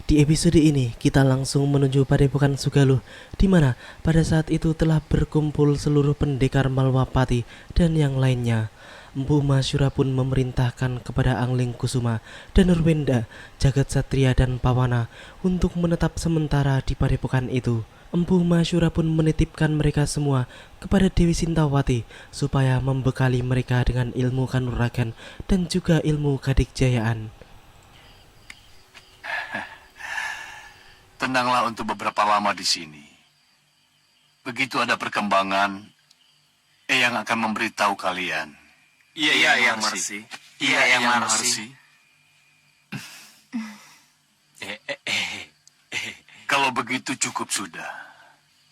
Di episode ini, kita langsung menuju Padepokan Sugaluh, di mana pada saat itu telah berkumpul seluruh pendekar Malwapati dan yang lainnya. Empu Masyura pun memerintahkan kepada Angling Kusuma dan Nurwenda, Jagat Satria dan Pawana untuk menetap sementara di Padepokan itu. Empu Masyura pun menitipkan mereka semua kepada Dewi Sintawati supaya membekali mereka dengan ilmu kanuragan dan juga ilmu kadikjayaan. Tenanglah untuk beberapa lama di sini. Begitu ada perkembangan, Eyang akan memberitahu kalian. Iya, Eyang Marsi. Iya, Eyang Marsi. Kalau begitu cukup sudah.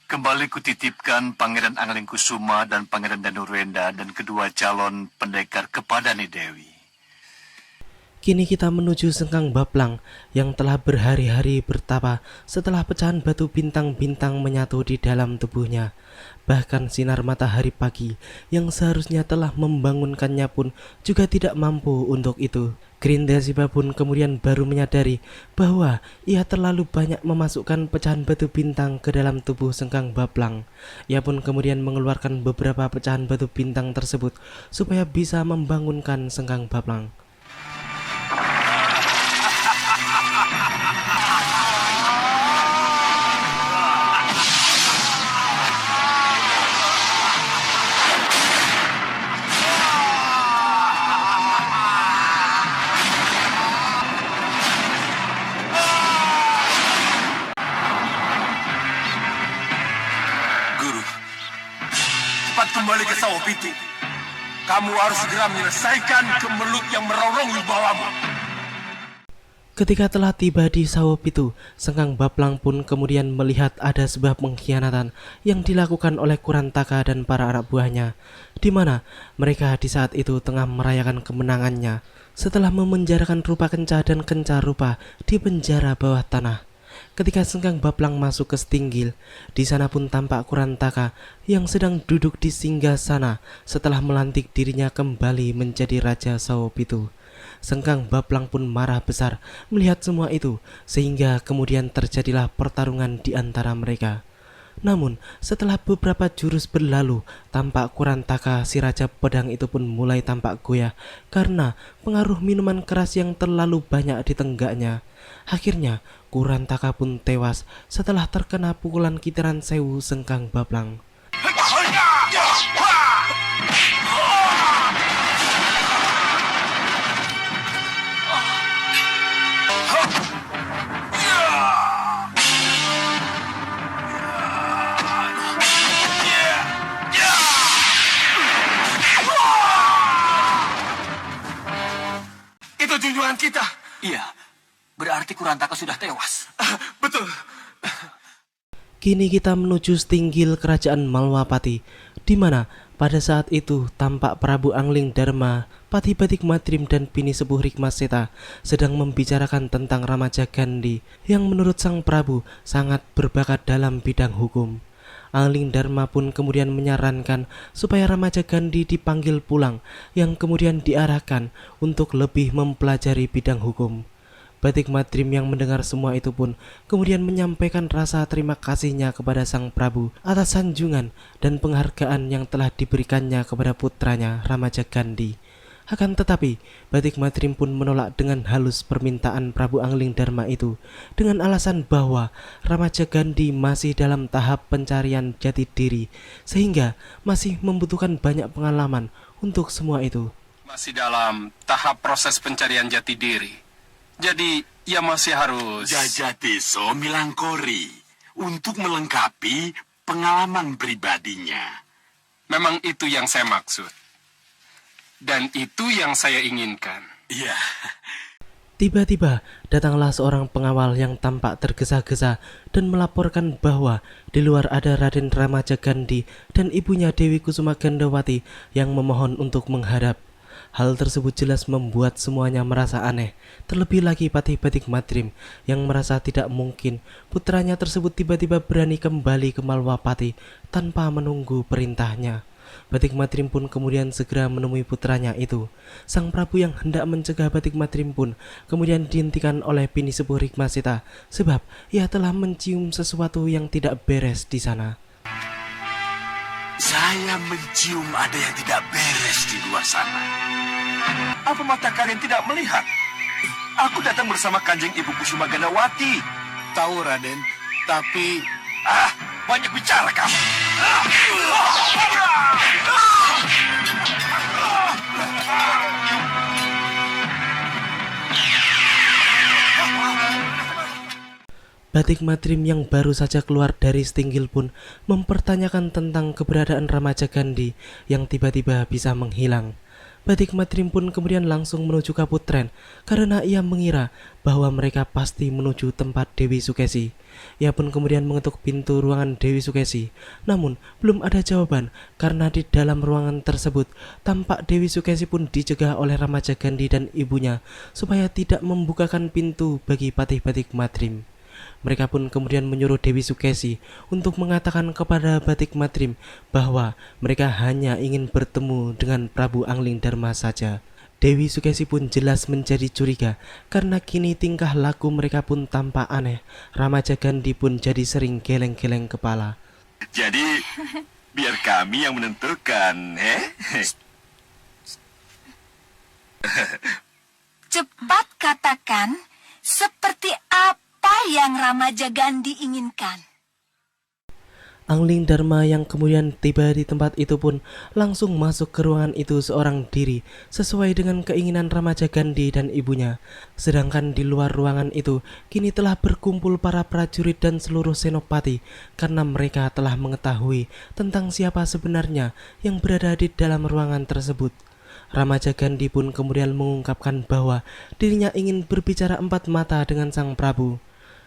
Kembali kutitipkan Pangeran Angling Kusuma dan Pangeran Danurwenda dan kedua calon pendekar kepada Nidewi. Kini kita menuju Sengkang Baplang yang telah berhari-hari bertapa setelah pecahan batu bintang-bintang menyatu di dalam tubuhnya. Bahkan sinar matahari pagi yang seharusnya telah membangunkannya pun juga tidak mampu untuk itu. Grindasiba pun kemudian baru menyadari bahwa ia terlalu banyak memasukkan pecahan batu bintang ke dalam tubuh Sengkang Baplang. Ia pun kemudian mengeluarkan beberapa pecahan batu bintang tersebut supaya bisa membangunkan Sengkang Baplang. Kembali ke Sawopitu. Kamu harus segera menyelesaikan kemelut yang merongrong wibawamu. Ketika telah tiba di Sawopitu, Sengkang Baplang pun kemudian melihat ada sebuah pengkhianatan yang dilakukan oleh Kurantaka dan para anak buahnya, di mana mereka di saat itu tengah merayakan kemenangannya setelah memenjarakan Rupa Kenca dan Kenca Rupa di penjara bawah tanah. Ketika Sengkang Baplang masuk ke Stinggil, di sana pun tampak Kurantaka yang sedang duduk di singgah sana setelah melantik dirinya kembali menjadi Raja Sawopitu. Sengkang Baplang pun marah besar melihat semua itu, sehingga kemudian terjadilah pertarungan di antara mereka. Namun, setelah beberapa jurus berlalu, tampak Kurantaka si Raja Pedang itu pun mulai tampak goyah karena pengaruh minuman keras yang terlalu banyak di tenggaknya. Akhirnya, Kurantaka pun tewas setelah terkena pukulan Kitiran Sewu Sengkang Baplang. Itu junjungan kita. Iya, berarti Kurantaka sudah tewas. Betul. Kini kita menuju Stinggil Kerajaan Malwapati, di mana pada saat itu tampak Prabu Angling Dharma, Pati Batik Madrim dan Bini Sepuh Rikmaseta sedang membicarakan tentang Ramaja Gandhi yang menurut sang Prabu sangat berbakat dalam bidang hukum. Angling Dharma pun kemudian menyarankan supaya Ramaja Gandhi dipanggil pulang, yang kemudian diarahkan untuk lebih mempelajari bidang hukum. Batik Madrim yang mendengar semua itu pun kemudian menyampaikan rasa terima kasihnya kepada sang Prabu atas sanjungan dan penghargaan yang telah diberikannya kepada putranya Ramaja Gandhi. Akan tetapi, Batik Madrim pun menolak dengan halus permintaan Prabu Angling Dharma itu dengan alasan bahwa Ramaja Gandhi masih dalam tahap pencarian jati diri sehingga masih membutuhkan banyak pengalaman untuk semua itu. Masih dalam tahap proses pencarian jati diri. Jadi, ia masih harus... Jajadeso Milangkori untuk melengkapi pengalaman pribadinya. Memang itu yang saya maksud. Dan itu yang saya inginkan. Iya. Tiba-tiba datanglah seorang pengawal yang tampak tergesa-gesa dan melaporkan bahwa di luar ada Raden Ramaja Gandhi dan ibunya Dewi Kusuma Gandawati yang memohon untuk menghadap. Hal tersebut jelas membuat semuanya merasa aneh, terlebih lagi Patih Batik Madrim yang merasa tidak mungkin putranya tersebut tiba-tiba berani kembali ke Malwapati tanpa menunggu perintahnya. Batik Matrim pun kemudian segera menemui putranya itu. Sang Prabu yang hendak mencegah Batik Matrim pun kemudian dihentikan oleh Bini Sepuh Rikmaseta, sebab ia telah mencium sesuatu yang tidak beres di sana. Saya mencium ada yang tidak beres di luar sana. Apa mata kalian tidak melihat? Aku datang bersama Kanjeng Ibu Kusuma Gandawati. Tahu, Raden, tapi Banyak bicara kamu. Batik Matrim yang baru saja keluar dari Stinggil pun mempertanyakan tentang keberadaan Ramaja Gandhi yang tiba-tiba bisa menghilang. Batik Matrim pun kemudian langsung menuju Kaputren karena ia mengira bahwa mereka pasti menuju tempat Dewi Sukesi. Ia pun kemudian mengetuk pintu ruangan Dewi Sukesi, namun belum ada jawaban karena di dalam ruangan tersebut tampak Dewi Sukesi pun dicegah oleh Ramaja Gandhi dan ibunya supaya tidak membukakan pintu bagi Patih Batik Matrim. Mereka pun kemudian menyuruh Dewi Sukesi untuk mengatakan kepada Batik Matrim bahwa mereka hanya ingin bertemu dengan Prabu Angling Darma saja. Dewi Sukesi pun jelas menjadi curiga karena kini tingkah laku mereka pun tampak aneh. Ramaja Gandhi pun jadi sering geleng-geleng kepala. Jadi, biar kami yang menentukan, Cepat katakan, seperti apa yang Ramaja Gandhi inginkan? Angling Darma yang kemudian tiba di tempat itu pun langsung masuk ke ruangan itu seorang diri sesuai dengan keinginan Ramaja Gandhi dan ibunya. Sedangkan di luar ruangan itu kini telah berkumpul para prajurit dan seluruh senopati karena mereka telah mengetahui tentang siapa sebenarnya yang berada di dalam ruangan tersebut. Ramaja Gandhi pun kemudian mengungkapkan bahwa dirinya ingin berbicara empat mata dengan sang Prabu.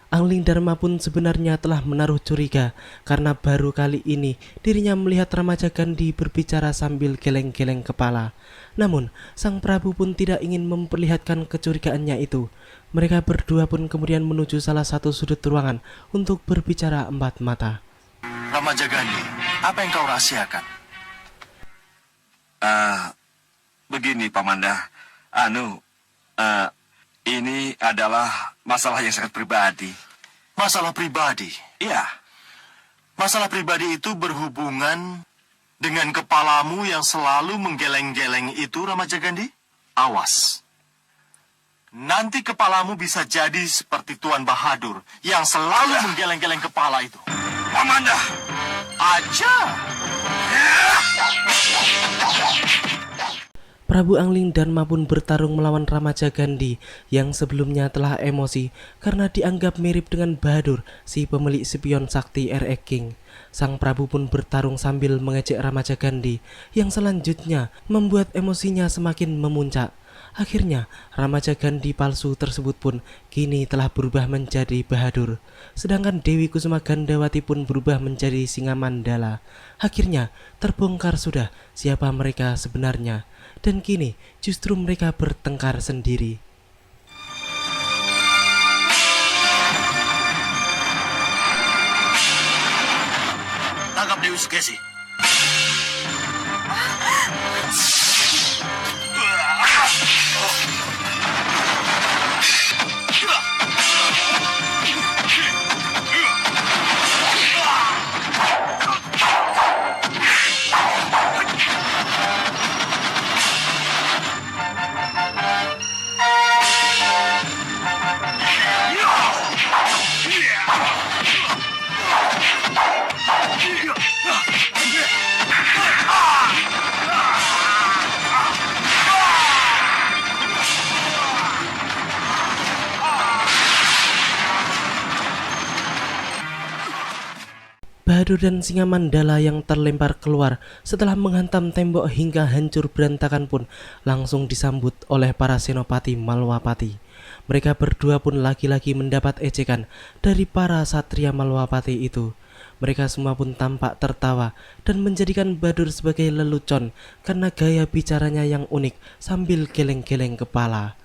Angling Darma pun sebenarnya telah menaruh curiga karena baru kali ini dirinya melihat Ramaja Gandhi berbicara sambil geleng-geleng kepala. Namun, sang Prabu pun tidak ingin memperlihatkan kecurigaannya itu. Mereka berdua pun kemudian menuju salah satu sudut ruangan untuk berbicara empat mata. Ramaja Gandhi, apa yang kau rahasiakan? Begini, Pamanda. Ini adalah masalah yang sangat pribadi. Masalah pribadi. Iya, Masalah pribadi itu berhubungan dengan kepalamu yang selalu menggeleng-geleng itu, Ramaja Gandhi? Awas. Nanti kepalamu bisa jadi seperti Tuan Bahadur yang selalu menggeleng-geleng kepala itu. Pamanda. Aja. Prabu Angling Darma pun bertarung melawan Ramaja Gandhi yang sebelumnya telah emosi karena dianggap mirip dengan Bahadur, si pemilik spion sakti R.E. King. Sang Prabu pun bertarung sambil mengejek Ramaja Gandhi yang selanjutnya membuat emosinya semakin memuncak. Akhirnya Ramaja Gandhi palsu tersebut pun kini telah berubah menjadi Bahadur. Sedangkan Dewi Kusuma Gandawati pun berubah menjadi Singa Mandala. Akhirnya terbongkar sudah siapa mereka sebenarnya. Dan kini justru mereka bertengkar sendiri. Tangkap Dewi Sukesi. Bahadur dan Singa Mandala yang terlempar keluar setelah menghantam tembok hingga hancur berantakan pun langsung disambut oleh para senopati Malwapati. Mereka berdua pun lagi-lagi mendapat ejekan dari para satria Malwapati itu. Mereka semua pun tampak tertawa dan menjadikan Bahadur sebagai lelucon karena gaya bicaranya yang unik sambil geleng-geleng kepala.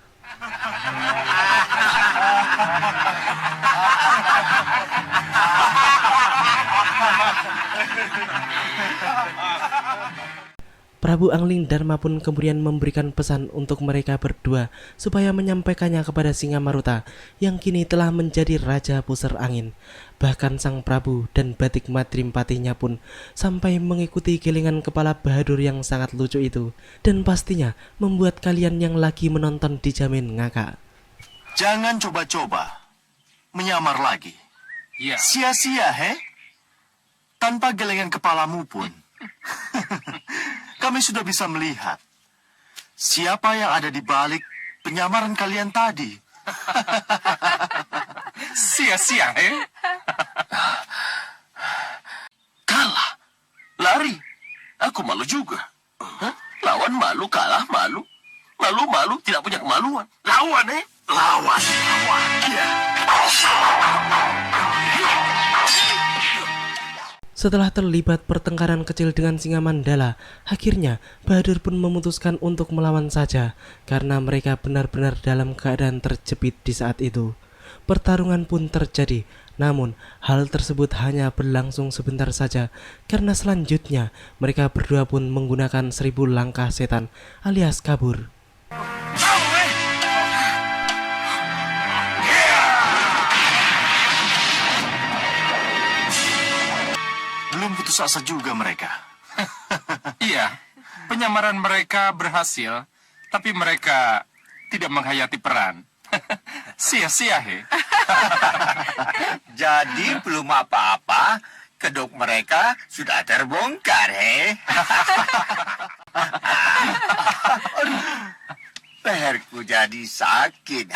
Prabu Angling Dharma pun kemudian memberikan pesan untuk mereka berdua supaya menyampaikannya kepada Singamaruta yang kini telah menjadi Raja Pusar Angin. Bahkan sang Prabu dan Batik Madrim Patihnya pun sampai mengikuti gilingan kepala Bahadur yang sangat lucu itu, dan pastinya membuat kalian yang lagi menonton dijamin ngakak. Jangan coba-coba menyamar lagi. Ya. Sia-sia, he? Tanpa gelengan kepalamu pun. Kami sudah bisa melihat siapa yang ada di balik penyamaran kalian tadi. Sia-sia, Kalah, lari. Aku malu juga. Hah? Lawan malu, kalah malu. Malu, tidak punya kemaluan. Lawan, Lawan. Ya. Setelah terlibat pertengkaran kecil dengan Singa Mandala, akhirnya Bahadur pun memutuskan untuk melawan saja karena mereka benar-benar dalam keadaan terjepit di saat itu. Pertarungan pun terjadi, namun hal tersebut hanya berlangsung sebentar saja karena selanjutnya mereka berdua pun menggunakan 1000 langkah setan alias kabur. Belum putus asa juga mereka. Iya, penyamaran mereka berhasil, tapi mereka tidak menghayati peran. Sia-sia, Jadi belum apa-apa, kedok mereka sudah terbongkar, Aduh, leherku jadi sakit,